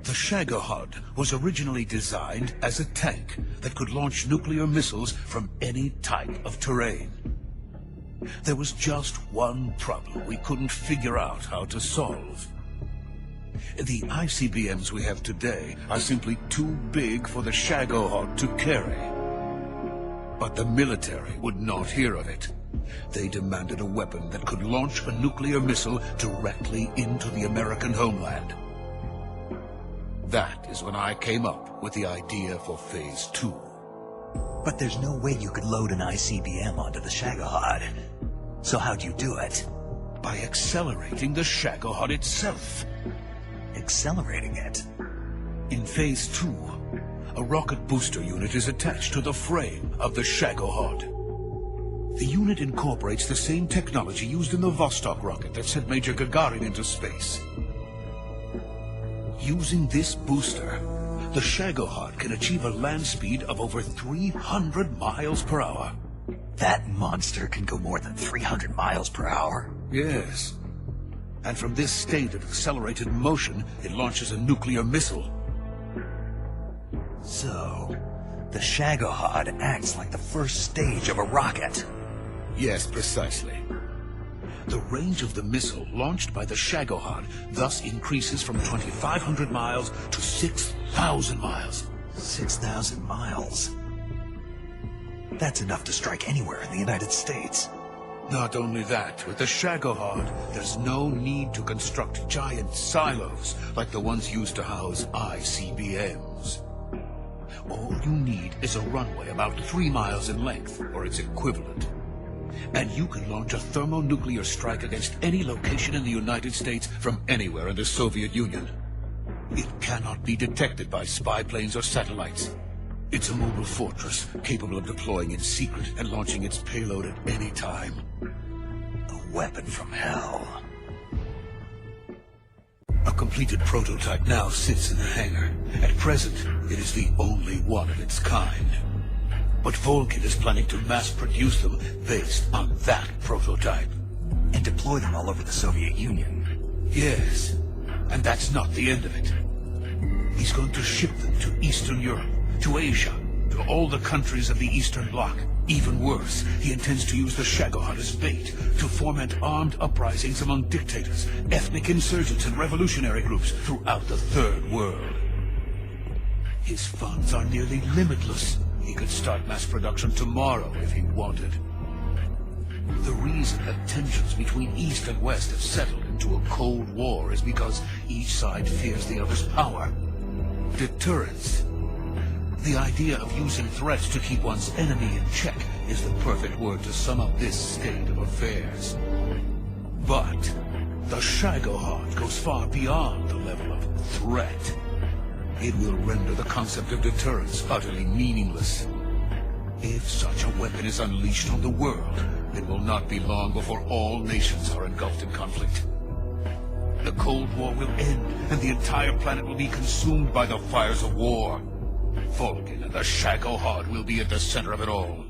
The Shagohod was originally designed as a tank that could launch nuclear missiles from any type of terrain. There was just one problem we couldn't figure out how to solve. The ICBMs we have today are simply too big for the Shagohod to carry. But the military would not hear of it. They demanded a weapon that could launch a nuclear missile directly into the American homeland. That is when I came up with the idea for Phase 2. But there's no way you could load an ICBM onto the Shagohod. So how'd you do it? By accelerating the Shagohod itself. Accelerating it? In Phase 2, a rocket booster unit is attached to the frame of the Shagohod. The unit incorporates the same technology used in the Vostok rocket that sent Major Gagarin into space. Using this booster, the Shagohod can achieve a land speed of over 300 miles per hour. That monster can go more than 300 miles per hour? Yes. And from this state of accelerated motion, it launches a nuclear missile. So, the Shagohod acts like the first stage of a rocket. Yes, precisely. The range of the missile launched by the Shagohod thus increases from 2,500 miles to 6,000 miles. 6,000 miles? That's enough to strike anywhere in the United States. Not only that, with the Shagohod, there's no need to construct giant silos like the ones used to house ICBMs. All you need is a runway about 3 miles in length, or its equivalent. And you can launch a thermonuclear strike against any location in the United States from anywhere in the Soviet Union. It cannot be detected by spy planes or satellites. It's a mobile fortress, capable of deploying in secret and launching its payload at any time. A weapon from hell. A completed prototype now sits in the hangar. At present, it is the only one of its kind. But Volkin is planning to mass-produce them based on that prototype. And deploy them all over the Soviet Union. Yes, and that's not the end of it. He's going to ship them to Eastern Europe, to Asia, to all the countries of the Eastern Bloc. Even worse, he intends to use the Shagohod as bait to foment armed uprisings among dictators, ethnic insurgents, and revolutionary groups throughout the Third World. His funds are nearly limitless. He could start mass production tomorrow if he wanted. The reason that tensions between East and West have settled into a Cold War is because each side fears the other's power. Deterrence. The idea of using threats to keep one's enemy in check is the perfect word to sum up this state of affairs. But the Shagohod goes far beyond the level of threat. It will render the concept of deterrence utterly meaningless. If such a weapon is unleashed on the world, it will not be long before all nations are engulfed in conflict. The Cold War will end, and the entire planet will be consumed by the fires of war. Volkin and the Shagohod will be at the center of it all.